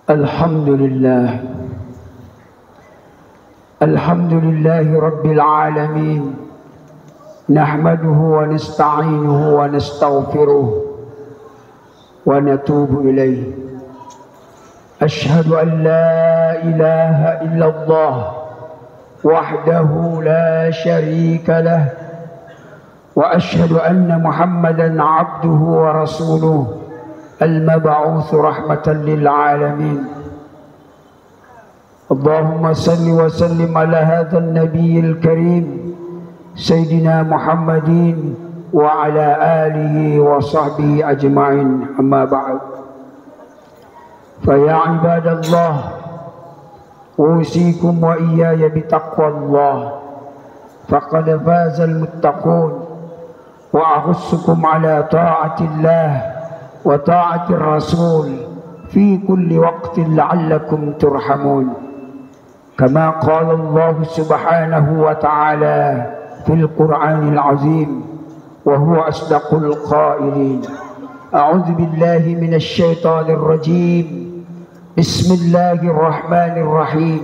Alhamdulillah. Alhamdulillahi Rabbil Alamin. Nahmaduhu wa nasta'inuhu wa nastaghfiruh wa natubu ilayh. Ashhadu an la ilaha illallah wahdahu la sharika lah wa ashhadu anna Muhammadan abduhu wa rasuluh المبعوث رحمة للعالمين. اللهم صل وسلم على هذا النبي الكريم سيدنا محمد وعلى آله وصحبه أجمعين. أما بعد، فيا عباد الله، أوصيكم وإياي بتقوى الله، فقد فاز المتقون، وأحثكم على طاعة الله وطاعة الرسول في كل وقت لعلكم ترحمون، كما قال الله سبحانه وتعالى في القرآن العظيم وهو أصدق القائلين. أعوذ بالله من الشيطان الرجيم. بسم الله الرحمن الرحيم.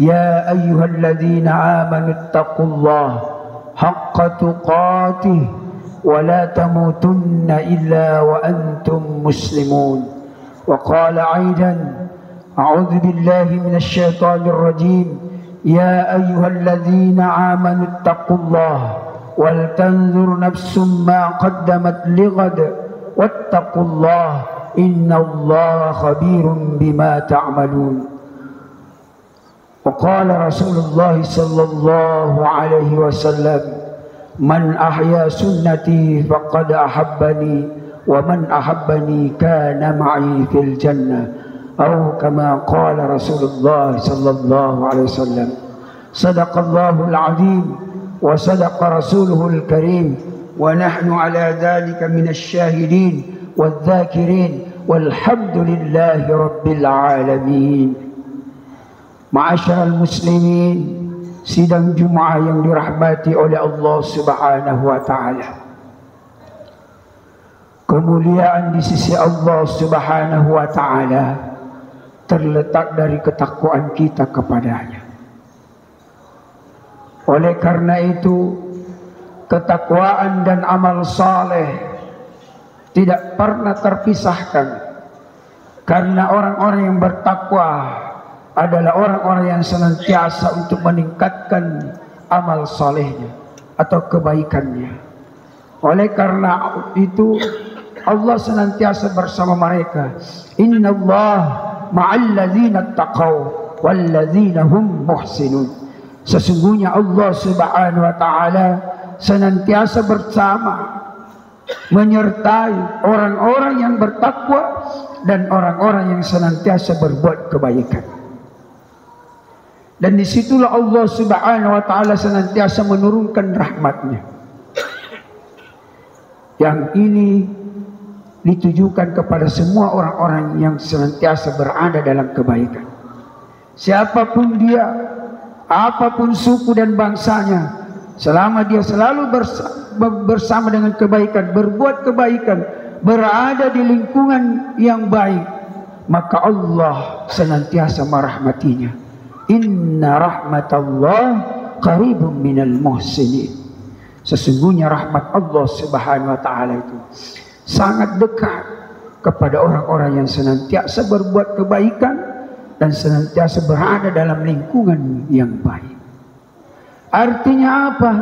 يا أيها الذين آمنوا اتقوا الله حق تقاته ولا تموتن إلا وأنتم مسلمون. وقال أيضا: أعوذ بالله من الشيطان الرجيم. يا أيها الذين آمنوا اتقوا الله ولتنظر نفس ما قدمت لغد واتقوا الله إن الله خبير بما تعملون. وقال رسول الله صلى الله عليه وسلم: من أحيا سنتي فقد أحبني ومن أحبني كان معي في الجنة، أو كما قال رسول الله صلى الله عليه وسلم. صدق الله العظيم وصدق رسوله الكريم، ونحن على ذلك من الشاهدين والذاكرين، والحمد لله رب العالمين. معاشر المسلمين, sidang Jumat yang dirahmati oleh Allah Subhanahu wa taala. Kemuliaan di sisi Allah Subhanahu wa taala terletak dari ketakwaan kita kepadanya. Oleh karena itu, ketakwaan dan amal saleh tidak pernah terpisahkan, karena orang-orang yang bertakwa adalah orang-orang yang senantiasa untuk meningkatkan amal salehnya atau kebaikannya. Oleh karena itu, Allah senantiasa bersama mereka. Innallaha ma'al ladzina taqaw wal ladzina hum muhsinun. Sesungguhnya Allah Subhanahu wa taala senantiasa bersama, menyertai orang-orang yang bertakwa dan orang-orang yang senantiasa berbuat kebaikan. Dan disitulah Allah Subhanahu wa taala senantiasa menurunkan rahmatnya. Yang ini ditujukan kepada semua orang-orang yang senantiasa berada dalam kebaikan. Siapapun dia, apapun suku dan bangsanya, selama dia selalu bersama dengan kebaikan, berbuat kebaikan, berada di lingkungan yang baik, maka Allah senantiasa merahmatinya. Inna rahmatallah qaribun minal muhsinin. Sesungguhnya rahmat Allah Subhanahu wa taala itu sangat dekat kepada orang-orang yang senantiasa berbuat kebaikan dan senantiasa berada dalam lingkungan yang baik. Artinya apa?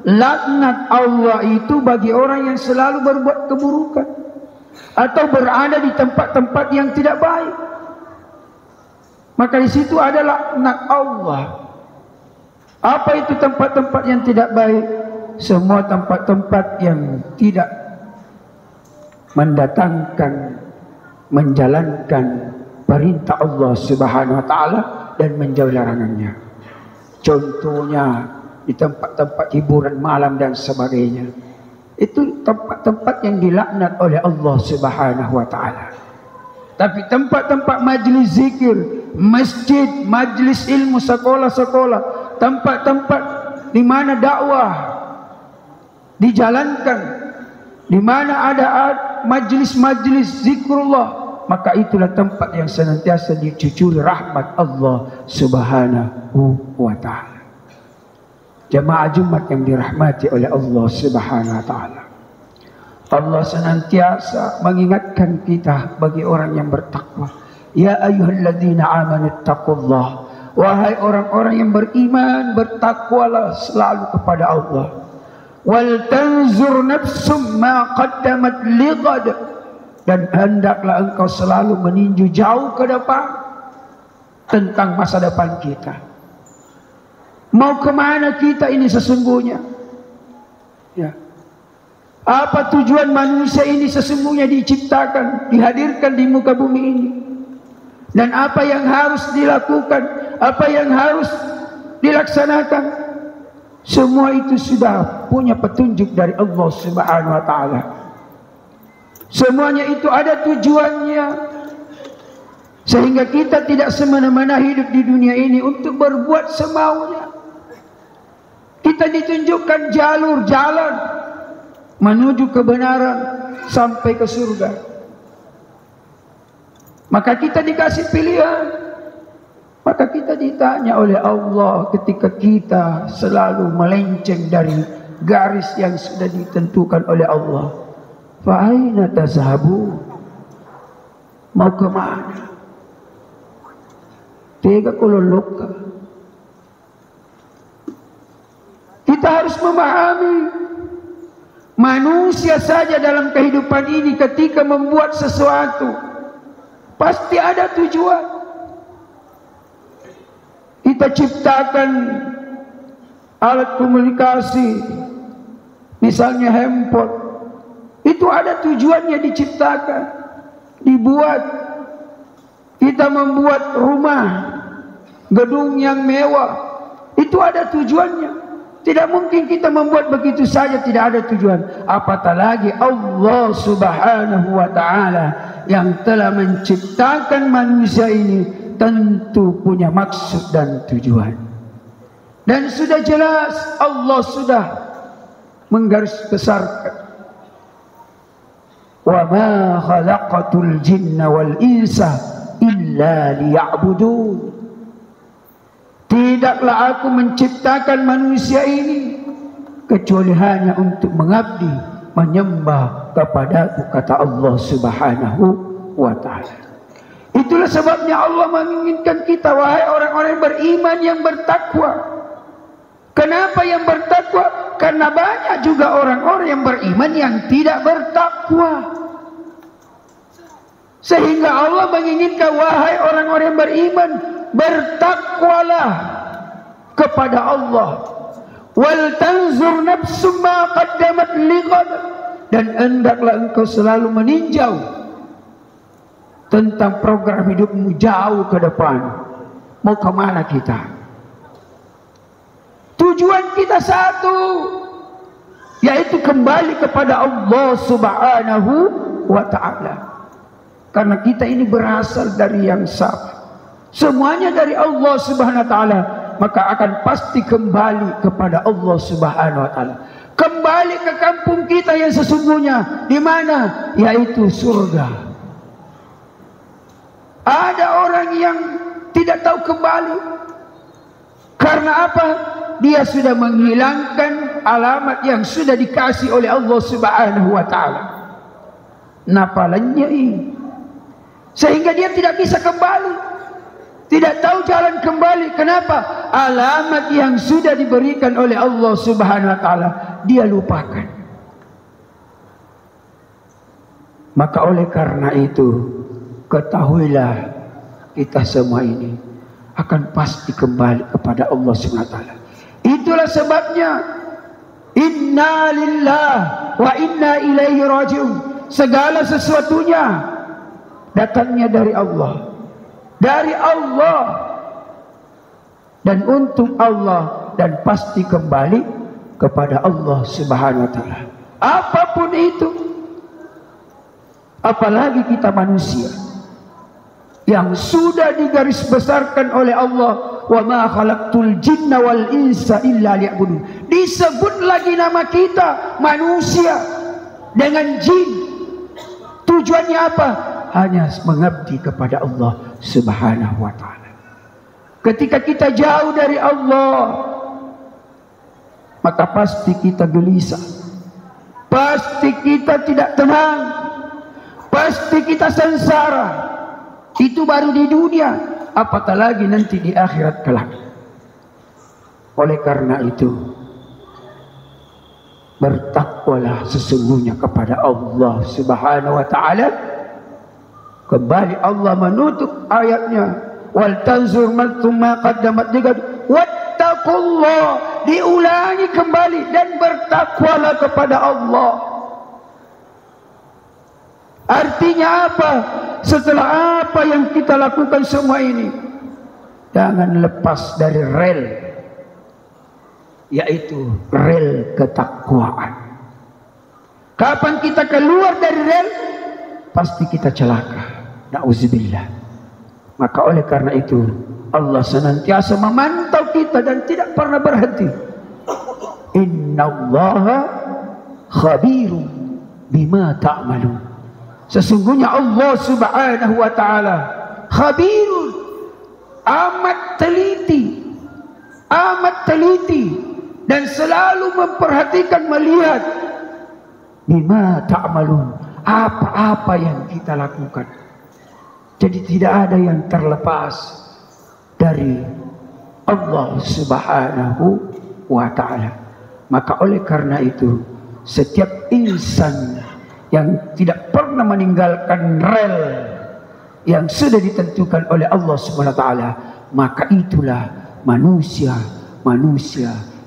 Laknat Allah itu bagi orang yang selalu berbuat keburukan atau berada di tempat-tempat yang tidak baik. Maka di situ ada laknat Allah. Apa itu tempat-tempat yang tidak baik? Semua tempat-tempat yang tidak mendatangkan, menjalankan perintah Allah Subhanahu wa taala dan menjauhi larangannya. Contohnya di tempat-tempat hiburan malam dan sebagainya. Itu tempat-tempat yang dilaknat oleh Allah Subhanahu wa taala. Tapi tempat-tempat majlis zikir, masjid, majlis ilmu, sekolah-sekolah, tempat-tempat di mana dakwah dijalankan, di mana ada majlis-majlis zikrullah, maka itulah tempat yang senantiasa dicucuri rahmat Allah Subhanahu wa ta'ala. Jamaah Jumat yang dirahmati oleh Allah Subhanahu wa ta'ala, Allah senantiasa mengingatkan kita bagi orang yang bertakwa. Ya ayyuhalladzina amanu taqullah, wahai orang-orang yang beriman, bertakwalah selalu kepada Allah. Wal tanzur nafsum ma qaddamat lighad, dan hendaklah engkau selalu meninju jauh ke depan tentang masa depan kita. Mau kemana kita ini sesungguhnya? Ya. Apa tujuan manusia ini sesungguhnya diciptakan, dihadirkan di muka bumi ini? Dan apa yang harus dilakukan, apa yang harus dilaksanakan, semua itu sudah punya petunjuk dari Allah Subhanahu wa ta'ala. Semuanya itu ada tujuannya, sehingga kita tidak semena-mena hidup di dunia ini untuk berbuat semaunya. Kita ditunjukkan jalur jalan menuju kebenaran sampai ke surga. Maka kita dikasih pilihan. Maka kita ditanya oleh Allah ketika kita selalu melenceng dari garis yang sudah ditentukan oleh Allah. Fa aina tazhabu? Mau ke mana? Tega kololoka. Kita harus memahami, manusia saja dalam kehidupan ini ketika membuat sesuatu pasti ada tujuan. Kita ciptakan alat komunikasi, misalnya handphone, itu ada tujuannya diciptakan, dibuat. Kita membuat rumah, gedung yang mewah, itu ada tujuannya. Tidak mungkin kita membuat begitu saja tidak ada tujuan. Apatah lagi Allah Subhanahu wa ta'ala yang telah menciptakan manusia ini tentu punya maksud dan tujuan. Dan sudah jelas Allah sudah menggarisbesarkan, wa ma khalaqatul jinna wal insa illa liya'budun. Tidaklah aku menciptakan manusia ini kecuali hanya untuk mengabdi, menyembah kepadaku, kata Allah Subhanahu wa ta'ala. Itulah sebabnya Allah menginginkan kita, wahai orang-orang beriman yang bertakwa. Kenapa yang bertakwa? Karena banyak juga orang-orang yang beriman yang tidak bertakwa. Sehingga Allah menginginkan, wahai orang-orang yang beriman, bertakwalah kepada Allah. Wal tanzur nafsum ma qaddamat lighad, dan hendaklah engkau selalu meninjau tentang program hidupmu jauh ke depan. Mau kemana kita? Tujuan kita satu, yaitu kembali kepada Allah Subhanahu wa ta'ala. Karena kita ini berasal dari yang sama, semuanya dari Allah Subhanahu wa ta'ala, maka akan pasti kembali kepada Allah Subhanahu wa ta'ala. Kembali ke kampung kita yang sesungguhnya, di mana? Yaitu surga. Ada orang yang tidak tahu kembali. Karena apa? Dia sudah menghilangkan alamat yang sudah dikasih oleh Allah Subhanahu wa ta'ala. Napalanya ini, sehingga dia tidak bisa kembali. Tidak tahu jalan kembali. Kenapa? Alamat yang sudah diberikan oleh Allah Subhanahu wa ta'ala dia lupakan. Maka oleh karena itu, ketahuilah kita semua ini akan pasti kembali kepada Allah Subhanahu wa ta'ala. Itulah sebabnya inna lillah wa inna ilaihi raji'un. Segala sesuatunya datangnya dari Allah, dari Allah, dan untuk Allah, dan pasti kembali kepada Allah Subhanahu wa ta'ala. Apapun itu, apalagi kita manusia yang sudah digarisbesarkan oleh Allah, wa ma khalaqtul jinna wal insa illa liya'budun. Disebut lagi nama kita manusia dengan jin. Tujuannya apa? hanya mengabdi kepada Allah Subhanahu wa ta'ala. Ketika kita jauh dari Allah, maka pasti kita gelisah, pasti kita tidak tenang, pasti kita sengsara. Itu baru di dunia, apatah lagi nanti di akhirat kelak. Oleh karena itu, bertakwalah sesungguhnya kepada Allah Subhanahu wa ta'ala. Kembali Allah menutup ayatnya, wal tanzur man thumma qaddamat ligad wattaqullah. Diulangi kembali, dan bertakwalah kepada Allah. Artinya apa? Setelah apa yang kita lakukan semua ini, jangan lepas dari rel, yaitu rel ketakwaan. Kapan kita keluar dari rel, pasti kita celaka. Nauzubillah. Maka oleh karena itu, Allah senantiasa memantau kita dan tidak pernah berhenti. Innallaha khabirun bima ta'malun. Sesungguhnya Allah Subhanahu wa ta'ala khabirun, amat teliti dan selalu memperhatikan, melihat bima ta'malun, apa-apa yang kita lakukan. Jadi tidak ada yang terlepas dari Allah Subhanahu wa ta'ala. Maka oleh karena itu, setiap insan yang tidak pernah meninggalkan rel yang sudah ditentukan oleh Allah Subhanahu wa ta'ala, maka itulah manusia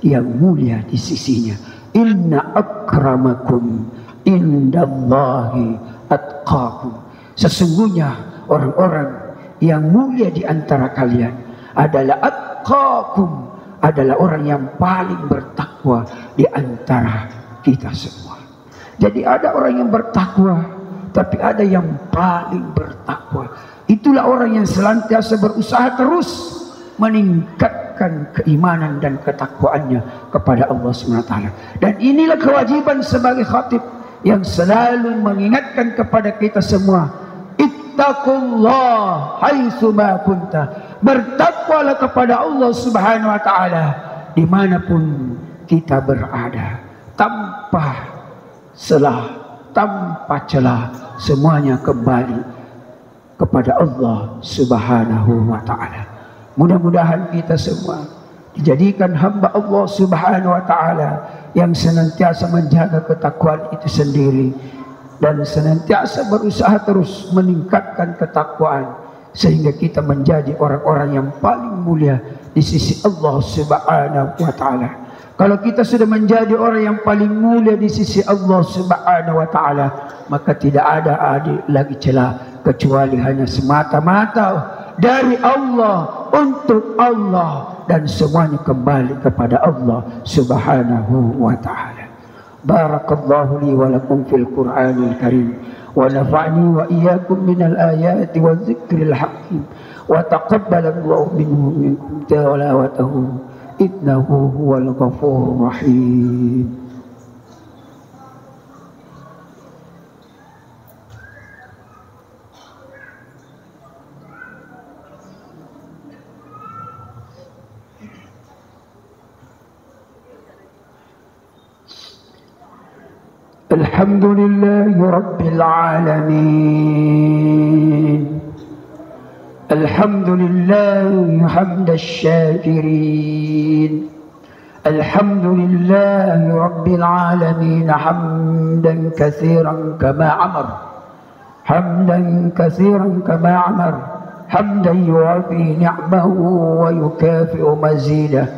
yang mulia di sisinya. Inna akramakum indallahi atqakum. Sesungguhnya orang-orang yang mulia di antara kalian adalah atqakum, adalah orang yang paling bertakwa di antara kita semua. Jadi ada orang yang bertakwa, tapi ada yang paling bertakwa. Itulah orang yang senantiasa berusaha terus meningkatkan keimanan dan ketakwaannya kepada Allah SWT. Dan inilah kewajiban sebagai khatib yang selalu mengingatkan kepada kita semua, ittaqullah haitsu ma kunta. Bertakwalah kepada Allah Subhanahu wa ta'ala dimanapun kita berada, tanpa celah, semuanya kembali kepada Allah Subhanahu wa ta'ala. Mudah-mudahan kita semua dijadikan hamba Allah Subhanahu wa ta'ala yang senantiasa menjaga ketakwaan itu sendiri, dan senantiasa berusaha terus meningkatkan ketakwaan, sehingga kita menjadi orang-orang yang paling mulia di sisi Allah Subhanahu wa ta'ala. Kalau kita sudah menjadi orang yang paling mulia di sisi Allah Subhanahu wa ta'ala, maka tidak ada lagi celah kecuali hanya semata-mata dari Allah, untuk Allah, dan semuanya kembali kepada Allah Subhanahu wa ta'ala. Barakallahu li wa lakum fil Qur'anil Karim, wa nafa'ni wa iyyakum minal ayati wa dzikril hakim, wa taqabbalallahu minkum tilawatahu innahu huwal ghafurur rahim. Alhamdulillahi Rabbil Alamin. Alhamdulillahi hamdas syakirin. Alhamdulillahi Rabbil Alamin hamdan katsiran kama amar. Hamdan katsiran kama amar. Hamdan yuwafi ni'mahu wa yukafi'u mazidah.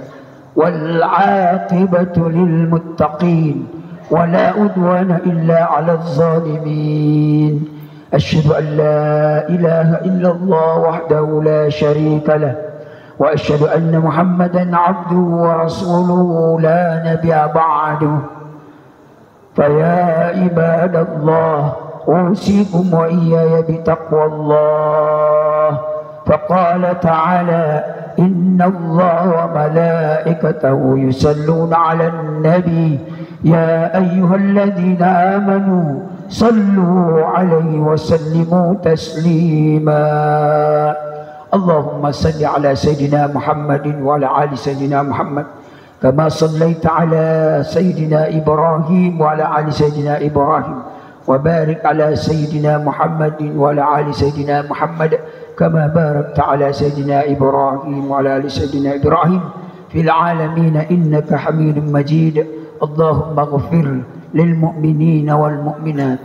Wal 'aqibatu lil muttaqin. ولا عدوان إلا على الظالمين. أشهد أن لا إله إلا الله وحده لا شريك له، وأشهد أن محمدا عبده ورسوله لا نبي بعده. فيا عباد الله أوصيكم وإياي بتقوى الله. فقال تعالى إن الله وملائكته يصلون على النبي يا أيها الذين آمنوا صلوا عليه وسلموا تسليما. اللهم صل على سيدنا محمد وعلى آل سيدنا محمد كما صليت على سيدنا إبراهيم وعلى آل سيدنا إبراهيم، وبارك على سيدنا محمد وعلى آل سيدنا محمد كما باركت على سيدنا إبراهيم وعلى آل سيدنا إبراهيم في العالمين إنك حميد مجيد. اللهم اغفر للمؤمنين والمؤمنات،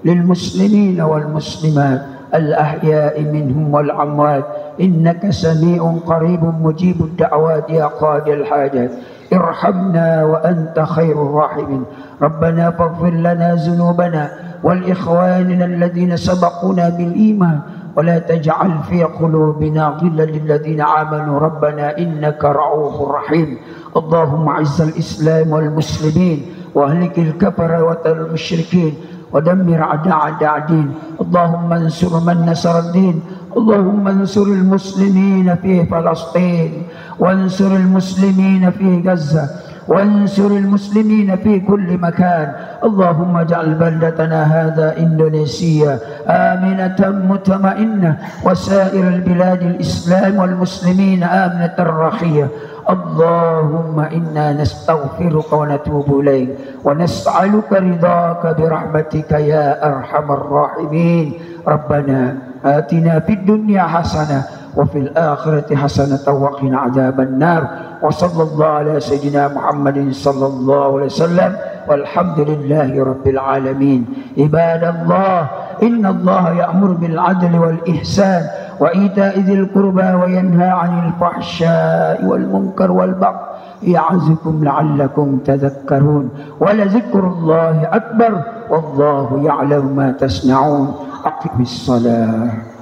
للمسلمين والمسلمات الأحياء منهم والأموات، إنك سميع قريب مجيب الدعوات يا قاضي الحاجات. ارحمنا وأنت خير الراحمين. ربنا فاغفر لنا ذنوبنا والإخواننا الذين سبقونا بالإيمان، ولا تجعل في قلوبنا غلا للذين آمنوا ربنا إنك رؤوف رحيم. اللهم أعز الإسلام والمسلمين واهلك الكفرة والمشركين ودمر أعداء الدين. اللهم انصر من نصر الدين. اللهم انصر المسلمين في فلسطين، وانصر المسلمين في غزة، وانصر المسلمين في كل مكان. اللهم اجعل بلدتنا هذا إندونيسيا آمنة مطمئنة، وسائر البلاد الإسلام والمسلمين آمنة رخية. اللهم إنا نستغفرك ونتوب إليك ونسألك رضاك برحمتك يا أرحم الراحمين. ربنا آتنا في الدنيا حسنة وفي الآخرة حسنة وقنا عذاب النار. وصلى الله على سيدنا محمد صلى الله عليه وسلم، والحمد لله رب العالمين. عباد الله، إن الله يأمر بالعدل والإحسان وإيتاء ذي القربى وينهى عن الفحشاء والمنكر والبغي يعظكم لعلكم تذكرون. ولذكر الله أكبر والله يعلم ما تصنعون. أقم الصلاة.